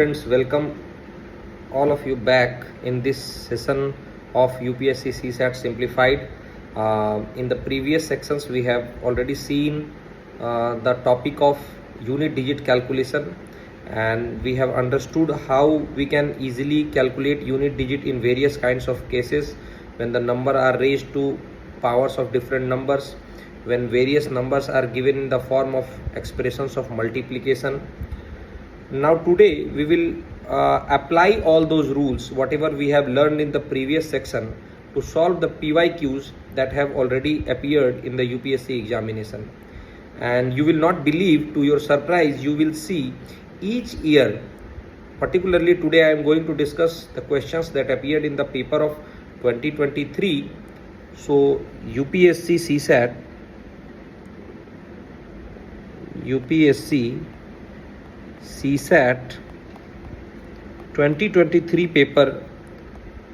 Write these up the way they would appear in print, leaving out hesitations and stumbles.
Friends, welcome all of you back in this session of UPSC CSAT simplified. In the previous sections we have already seen the topic of unit digit calculation, and we have understood how we can easily calculate unit digit in various kinds of cases when the number are raised to powers of different numbers, when various numbers are given in the form of expressions of multiplication. Now today we will apply all those rules whatever we have learned in the previous section to solve the PYQs that have already appeared in the UPSC examination. And you will not believe, to your surprise, you will see each year, particularly today I am going to discuss the questions that appeared in the paper of 2023. So UPSC CSAT 2023 paper,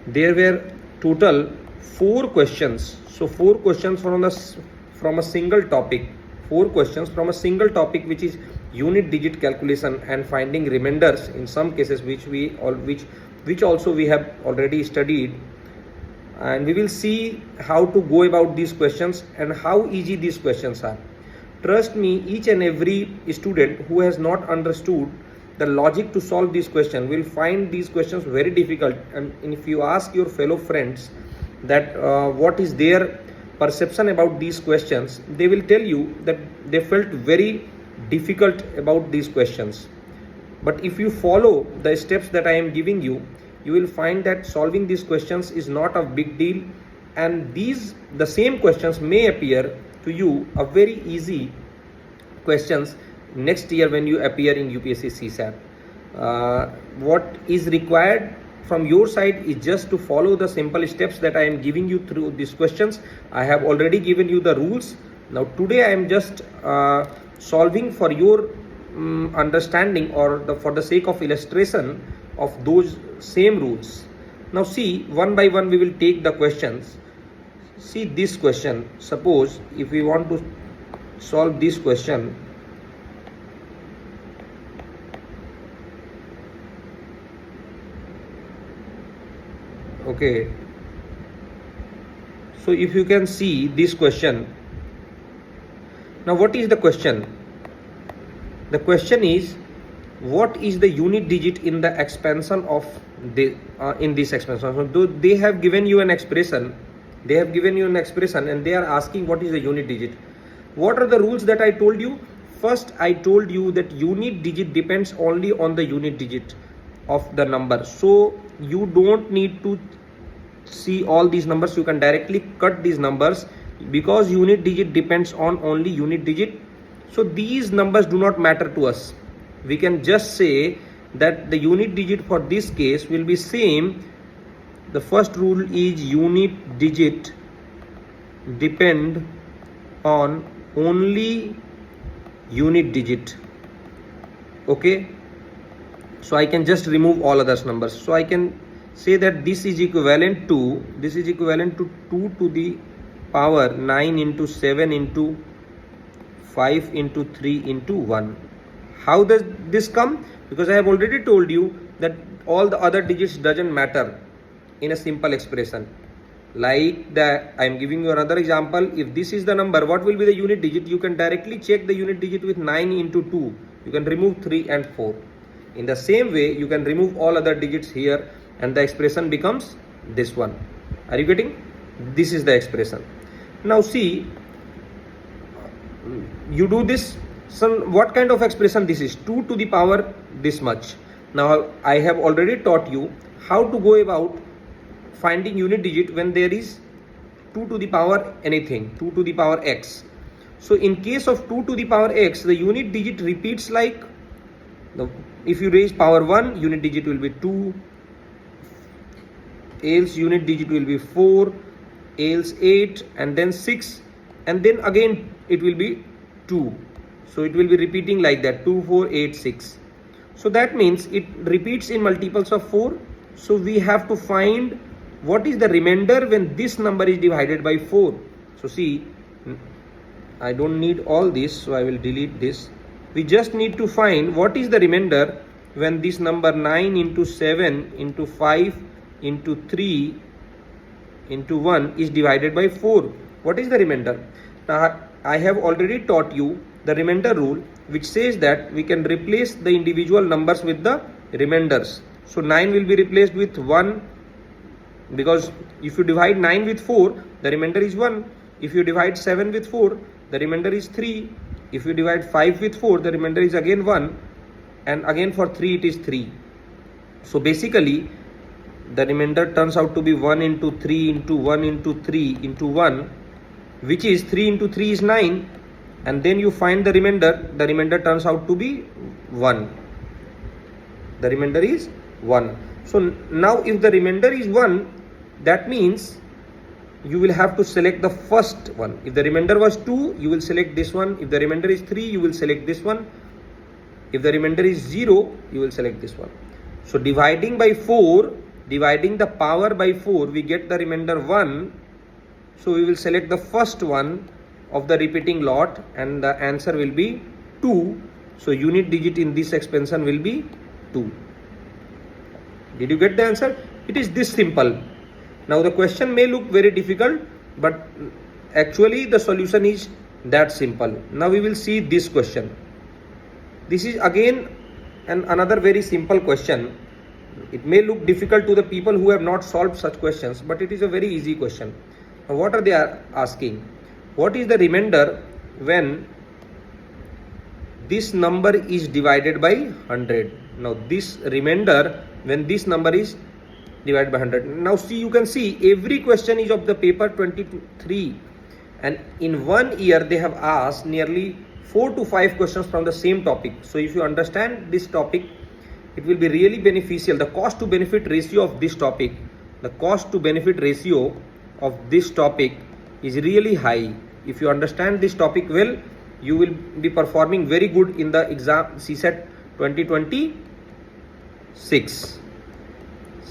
there were total 4 questions. So 4 questions from a single topic, 4 questions from a single topic, which is unit digit calculation and finding remainders in some cases, which also we have already studied. And we will see how to go about these questions and how easy these questions are. Trust me, each and every student who has not understood the logic to solve this question will find these questions very difficult. And if you ask your fellow friends that what is their perception about these questions, they will tell you that they felt very difficult about these questions. But if you follow the steps that I am giving you, you will find that solving these questions is not a big deal, and the same questions may appear to you a very easy questions next year when you appear in UPSC CSAT. What is required from your side is just to follow the simple steps that I am giving you through these questions. I have already given you the rules. Now today I am just solving for your understanding, or for the sake of illustration of those same rules. Now see, one by one we will take the questions. See this question. Suppose if we want to solve this question, okay, so if you can see this question. Now what is the question? The question is, what is the unit digit in the expansion of in this expansion? So they have given you an expression, and they are asking what is the unit digit. What are the rules that I told you? First, I told you that unit digit depends only on the unit digit of the number. So you don't need to see all these numbers. You can directly cut these numbers because unit digit depends on only unit digit. So these numbers do not matter to us. We can just say that the unit digit for this case will be same. The first rule is unit digit depend on only unit digit. Okay, so I can just remove all others numbers. So I can say that this is equivalent to 2 to the power 9 into 7 into 5 into 3 into 1. How does this come? Because I have already told you that all the other digits doesn't matter in a simple expression. Like that, I am giving you another example. If this is the number, what will be the unit digit? You can directly check the unit digit with 9 into 2. You can remove 3 and 4. In the same way, you can remove all other digits here, and the expression becomes this one. Are you getting? This is the expression. Now see, you do this. So what kind of expression this is? 2 to the power this much. Now I have already taught you how to go about finding unit digit when there is 2 to the power anything, 2 to the power x. So in case of 2 to the power x, the unit digit repeats like, if you raise power 1, unit digit will be 2, else unit digit will be 4, else 8, and then 6, and then again it will be 2. So it will be repeating like that, 2, 4, 8, 6. So that means it repeats in multiples of 4. So we have to find what is the remainder when this number is divided by 4. So see, I don't need all this, so I will delete this. We just need to find what is the remainder when this number 9 into 7 into 5 into 3 into 1 is divided by 4. What is the remainder? Now I have already taught you the remainder rule, which says that we can replace the individual numbers with the remainders. So 9 will be replaced with 1, because if you divide 9 with 4, the remainder is 1. If you divide 7 with 4, the remainder is 3. If you divide 5 with 4, the remainder is again 1, and again for 3 it is 3. So basically the remainder turns out to be 1 into 3 into 1 into 3 into 1, which is 3 into 3 is 9, and then you find the remainder turns out to be 1. The remainder is 1. So now if the remainder is 1, that means you will have to select the first one. If the remainder was 2, you will select this one. If the remainder is 3, you will select this one. If the remainder is 0, you will select this one. So dividing by 4, dividing the power by 4, we get the remainder 1. So we will select the first one of the repeating lot, and the answer will be 2. So unit digit in this expansion will be 2. Did you get the answer? It is this simple. Now the question may look very difficult, but actually the solution is that simple. Now we will see this question. This is again another very simple question. It may look difficult to the people who have not solved such questions, but it is a very easy question. Now what are they asking? What is the remainder when this number is divided by 100? Now this remainder when this number is divided by 100. Now see, you can see every question is of the paper 23, and in 1 year they have asked nearly 4 to 5 questions from the same topic. So if you understand this topic, it will be really beneficial. The cost to benefit ratio of this topic, is really high. If you understand this topic well, you will be performing very good in the exam CSAT 2026.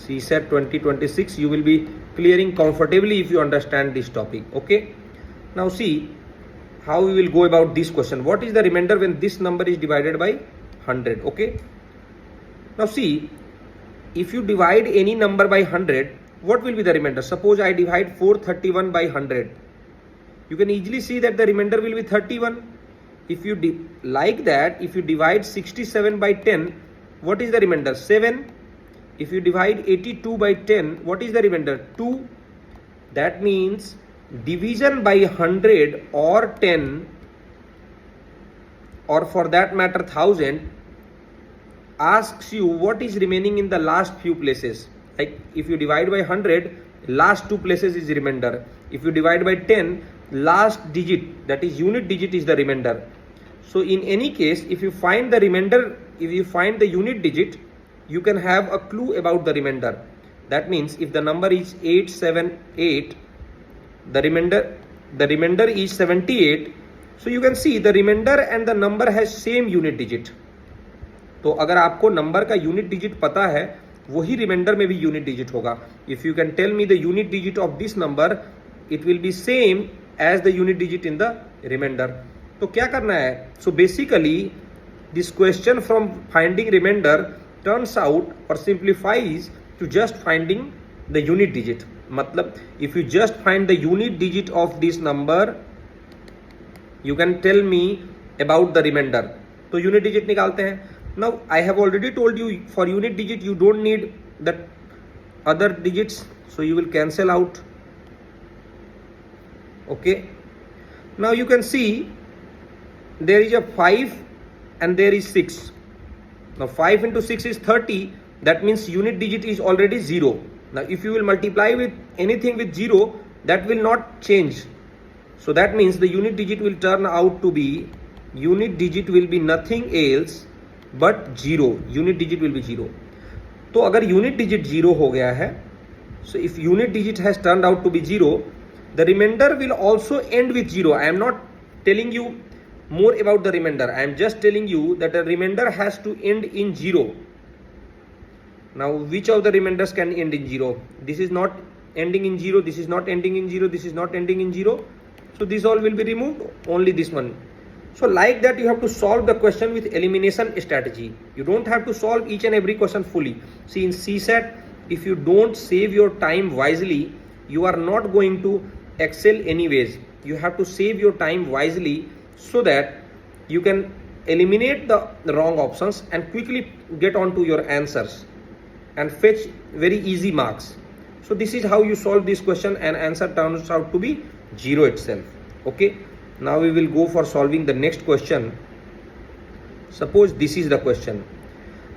CSAT 2026 you will be clearing comfortably if you understand this topic. Okay, now see how we will go about this question. What is the remainder when this number is divided by 100? Okay, now see, if you divide any number by 100, what will be the remainder? Suppose I divide 431 by 100. You can easily see that the remainder will be 31. If you like that, if you divide 67 by 10, what is the remainder? 7. If you divide 82 by 10, what is the remainder? 2. That means division by 100 or 10, or for that matter 1000, asks you what is remaining in the last few places. Like if you divide by 100, last 2 places is remainder. If you divide by 10, last digit, that is unit digit, is the remainder. So in any case, if you find the remainder, if you find the unit digit, you can have a clue about the remainder. That means if the number is 878, the remainder is 78. So you can see the remainder and the number has same unit digit. तो अगर आपको number का unit digit पता है, वही remainder में भी unit digit होगा. If you can tell me the unit digit of this number, it will be same as the unit digit in the remainder. तो क्या करना है? So basically this question from finding remainder turns out और simplifies to just finding the unit digit. मतलब if you just find the unit digit of this number, you can tell me about the remainder. तो unit digit निकालते हैं. Now I have already told you for unit digit you don't need the other digits, so you will cancel out. Okay, now you can see there is a 5 and there is 6. Now 5 into 6 is 30. That means unit digit is already 0. Now if you will multiply with anything with 0, that will not change. So that means the unit digit will turn out to be, unit digit will be nothing else but 0. Unit digit will be 0. तो अगर unit digit 0 हो गया है, so if unit digit has turned out to be 0, the remainder will also end with 0. I am not telling you more about the remainder. I am just telling you that the remainder has to end in 0. Now which of the remainders can end in 0? This is not ending in 0, this is not ending in 0, this is not ending in 0. So this all will be removed, only this one. So like that, you have to solve the question with elimination strategy. You don't have to solve each and every question fully. See, in CSAT, if you don't save your time wisely, you are not going to excel anyways. You have to save your time wisely so that you can eliminate the wrong options and quickly get on to your answers and fetch very easy marks. So this is how you solve this question, and answer turns out to be 0 itself. Okay, now we will go for solving the next question. Suppose this is the question.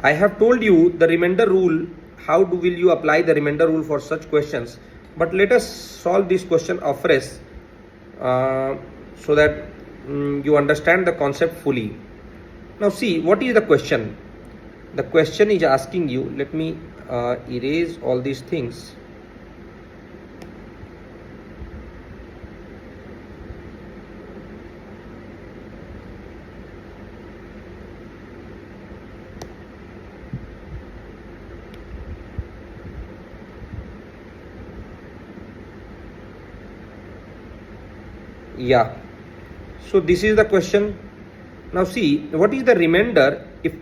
I have told you the remainder rule. How will you apply the remainder rule for such questions? But let us solve this question afresh so that you understand the concept fully. Now see, what is the question? The question is asking you, let me erase all these things. Yeah, so this is the question. Now see, what is the remainder if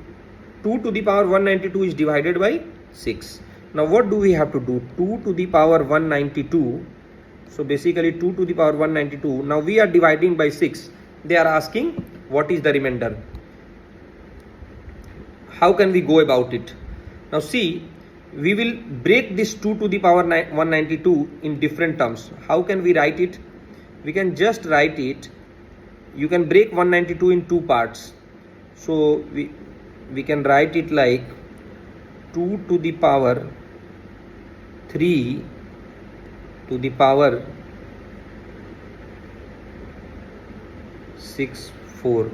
2 to the power 192 is divided by 6? Now what do we have to do? 2 to the power 192. So basically 2 to the power 192. Now we are dividing by 6. They are asking what is the remainder. How can we go about it? Now see, we will break this 2 to the power 192 in different terms. How can we write it? We can just write it. You can break 192 in two parts. So we can write it like 2 to the power 3 to the power 6 4.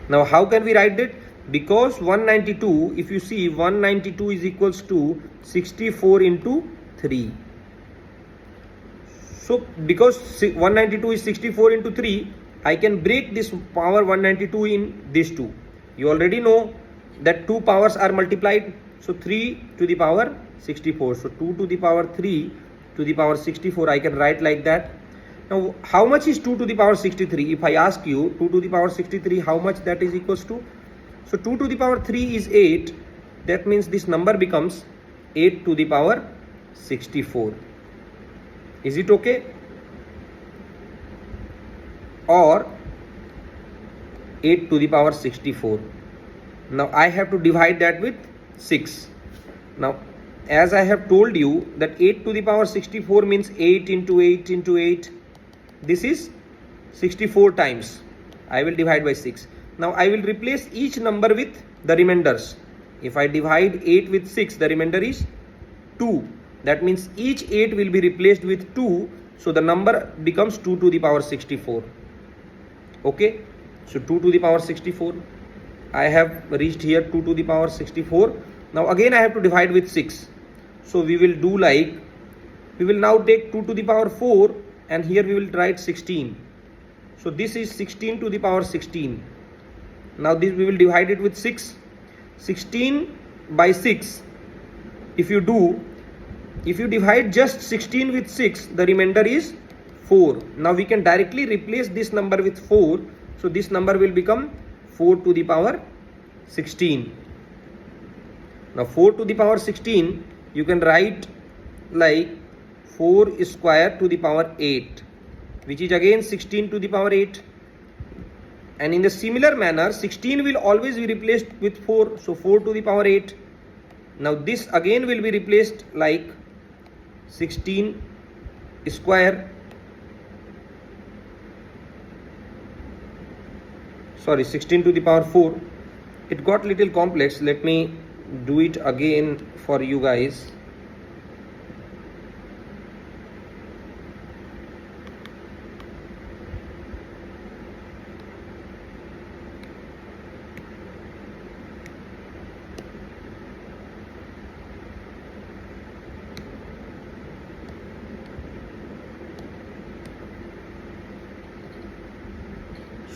Now how can we write it? Because 192, if you see, 192 is equals to 64 into 3. So because 192 is 64 into 3, I can break this power 192 in these two. You already know that two powers are multiplied. So 3 to the power 64. So 2 to the power 3 to the power 64, I can write like that. Now how much is 2 to the power 63? If I ask you 2 to the power 63, how much that is equals to? So 2 to the power 3 is 8. That means this number becomes 8 to the power 64. Is it okay? Or 8 to the power 64. Now I have to divide that with 6. Now as I have told you that 8 to the power 64 means 8 into 8 into 8. This is 64 times. I will divide by 6. Now I will replace each number with the remainders. If I divide 8 with 6, the remainder is 2. That means each 8 will be replaced with 2. So the number becomes 2 to the power 64. Okay. So 2 to the power 64. I have reached here 2 to the power 64. Now again I have to divide with 6. So we will do like, we will now take 2 to the power 4 and here we will write 16. So this is 16 to the power 16. Now this we will divide it with 6. 16 by 6. If you divide just 16 with 6, the remainder is 4. Now we can directly replace this number with 4. So this number will become 4 to the power 16. Now 4 to the power 16, you can write like 4 square to the power 8, which is again 16 to the power 8. And in the similar manner, 16 will always be replaced with 4. So 4 to the power 8. Now this again will be replaced like 16 square. Sorry, 16 to the power 4. It got little complex. Let me do it again for you guys.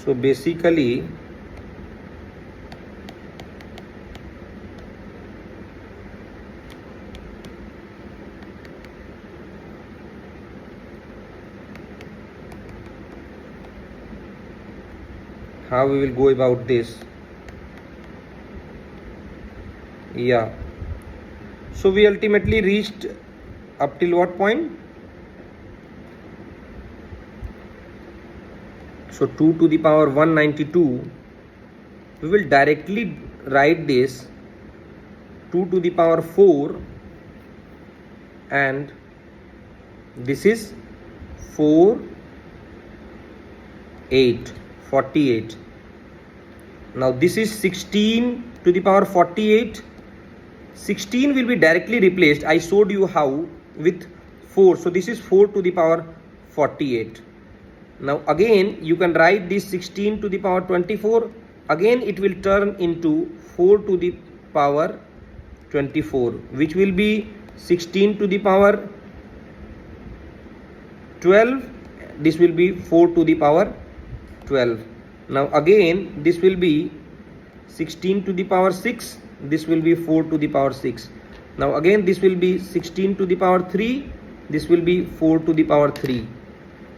So basically how we will go about this. Yeah, so we ultimately reached up till what point? So 2 to the power 192, we will directly write this 2 to the power 4, and this is 4 8 48. Now this is 16 to the power 48. 16 will be directly replaced, I showed you how, with 4. So this is 4 to the power 48. Now again you can write this 16 to the power 24. Again it will turn into 4 to the power 24, which will be 16 to the power 12. This will be 4 to the power 12. Now again this will be 16 to the power 6. This will be 4 to the power 6. Now again this will be 16 to the power 3. This will be 4 to the power 3.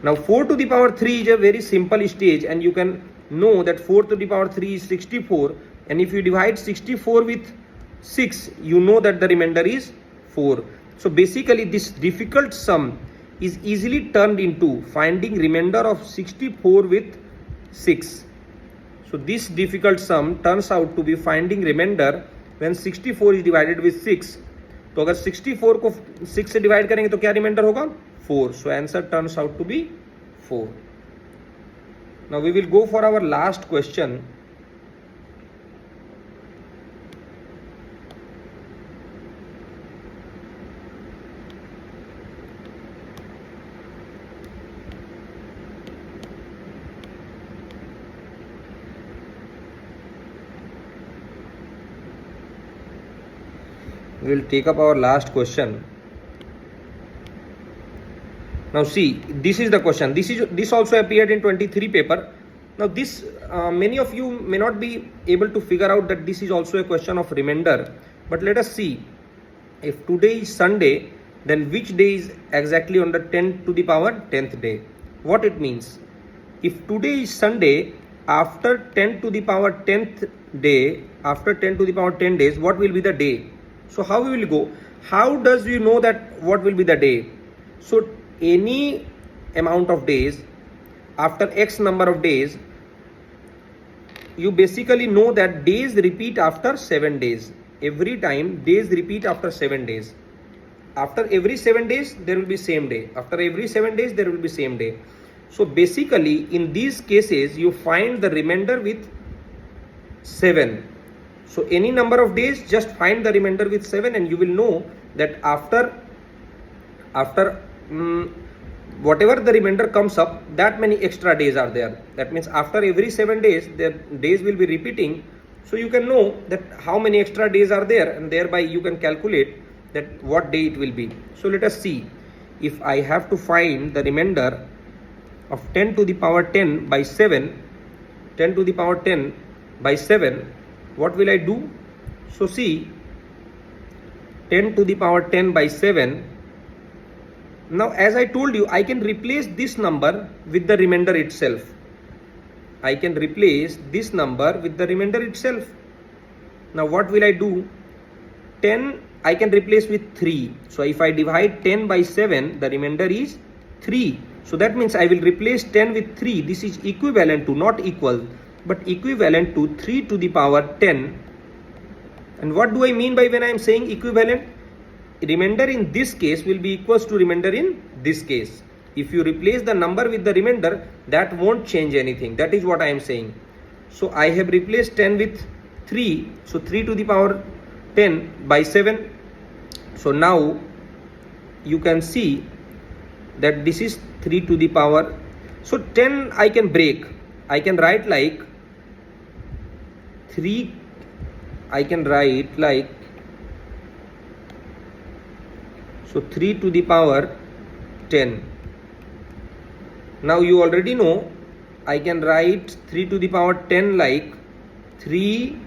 Now 4 to the power 3 is a very simple stage, and you can know that 4 to the power 3 is 64, and if you divide 64 with 6, you know that the remainder is 4. So basically this difficult sum is easily turned into finding remainder of 64 with 6. So this difficult sum turns out to be finding remainder when 64 is divided with 6. तो अगर 64 को 6 से divide करेंगे तो क्या reminder होगा? 4. So answer turns out to be 4. Now we will go for our last question. We will take up our last question. Now see, this is the question. This also appeared in 23 paper. Now this many of you may not be able to figure out that this is also a question of remainder. But let us see. If today is Sunday, then which day is exactly on the 10 to the power 10th day? What it means? If today is Sunday, after 10 to the power 10th day, after 10 to the power 10 days, what will be the day? So how we will go? How does you know that what will be the day? So any amount of days, after X number of days, you basically know that days repeat after 7 days. Every time days repeat after 7 days. After every 7 days there will be same day. After every 7 days there will be same day. So basically in these cases you find the remainder with 7. So any number of days, just find the remainder with 7, and you will know that after whatever the remainder comes up, that many extra days are there. That means after every 7 days, the days will be repeating. So you can know that how many extra days are there, and thereby you can calculate that what day it will be. So let us see. If I have to find the remainder of 10 to the power 10 by 7, 10 to the power 10 by 7, what will I do? So see, 10 to the power 10 by 7. Now as I told you, I can replace this number with the remainder itself. I can replace this number with the remainder itself. Now what will I do? 10 I can replace with 3. So if I divide 10 by 7, the remainder is 3. So that means I will replace 10 with 3. This is equivalent to, not equal, but equivalent to 3 to the power 10. And what do I mean by when I am saying equivalent? Remainder in this case will be equals to remainder in this case. If you replace the number with the remainder, that won't change anything. That is what I am saying. So I have replaced 10 with 3. So 3 to the power 10 by 7. So now you can see that this is 3 to the power. So 10 I can break. I can write like 3, I can write like, so 3 to the power 10. Now you already know I can write 3 to the power 10 like 3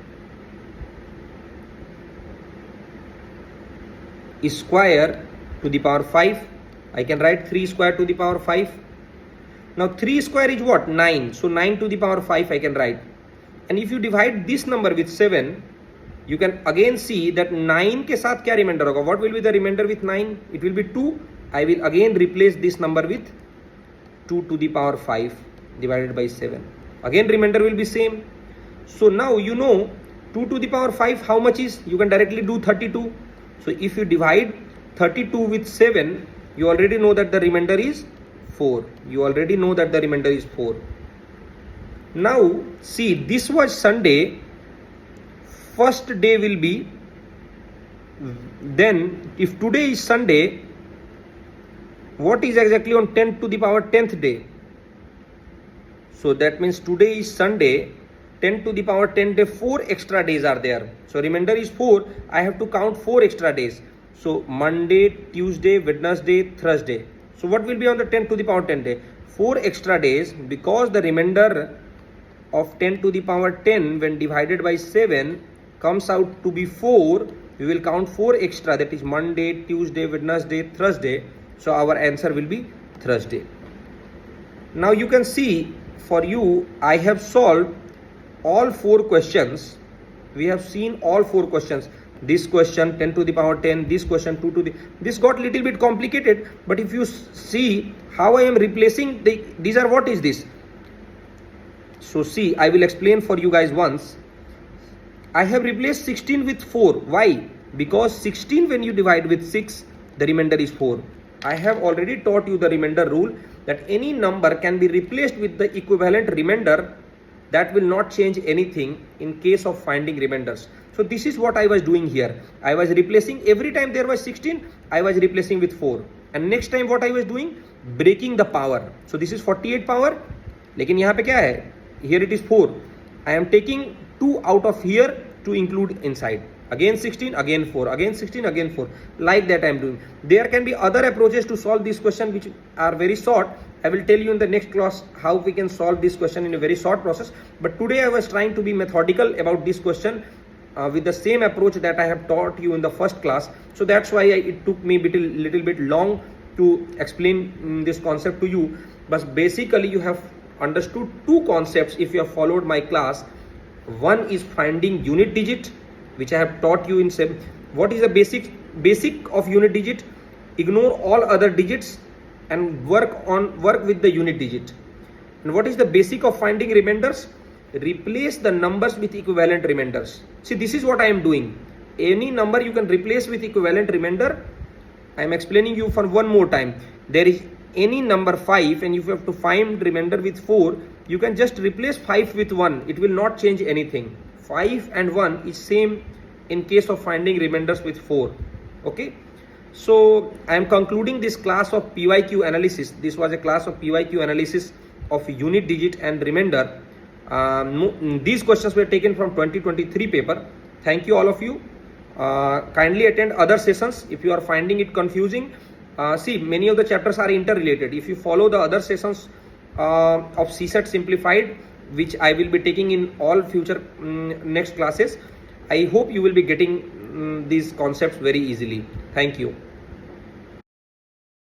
square to the power 5. I can write 3 square to the power 5. Now 3 square is what? 9. So 9 to the power 5 I can write. And if you divide this number with 7, you can again see that 9 के साथ क्या remainder होगा? What will be the remainder with 9? It will be 2. I will again replace this number with 2 to the power 5 divided by 7. Again remainder will be same. So now you know 2 to the power 5 how much is? You can directly do 32. So if you divide 32 with 7, you already know that the remainder is 4. You already know that the remainder is 4. Now see, this was Sunday. First day will be, then if today is Sunday, what is exactly on 10 to the power 10th day? So that means today is Sunday, 10 to the power 10 day, 4 extra days are there. So remainder is 4. I have to count 4 extra days. So Monday, Tuesday, Wednesday, Thursday. So what will be on the 10 to the power 10 day? 4 extra days, because the remainder of 10 to the power 10 when divided by 7 comes out to be 4. We will count 4 extra, that is Monday, Tuesday, Wednesday, Thursday. So our answer will be Thursday. Now you can see, for you I have solved all 4 questions. We have seen all 4 questions. This question 10 to the power 10, this question 2 to the, this got little bit complicated, but if you see how I am replacing these are, what is this? So see, I will explain for you guys once. I have replaced 16 with 4. Why? Because 16 when you divide with 6, the remainder is 4. I have already taught you the remainder rule, that any number can be replaced with the equivalent remainder. That will not change anything in case of finding remainders. So this is what I was doing here. I was replacing, every time there was 16, I was replacing with 4. And next time what I was doing? Breaking the power. So this is 48 power. लेकिन यहाँ पे क्या है? Here it is 4. I am taking 2 out of here to include inside. Again 16, again 4, again 16, again 4. Like that I am doing. There can be other approaches to solve this question which are very short. I will tell you in the next class how we can solve this question in a very short process. But today I was trying to be methodical about this question with the same approach that I have taught you in the first class. So that's why it took me little bit long to explain this concept to you. But basically you have understood 2 concepts if you have followed my class. One is finding unit digit, which I have taught you in SEM. What is the basic of unit digit? Ignore all other digits and work with the unit digit. And what is the basic of finding remainders? Replace the numbers with equivalent remainders. See, this is what I am doing. Any number you can replace with equivalent remainder. I am explaining you for one more time. There is any number 5, and if you have to find remainder with 4, you can just replace 5 with 1. It will not change anything. 5 and 1 is same in case of finding remainders with 4. Okay. So I am concluding this class of PYQ analysis. This was a class of PYQ analysis of unit digit and remainder. These questions were taken from 2023 paper. Thank you all of you. Kindly attend other sessions if you are finding it confusing. See, many of the chapters are interrelated. If you follow the other sessions of CSAT simplified, which I will be taking in all future next classes, I hope you will be getting these concepts very easily. Thank you.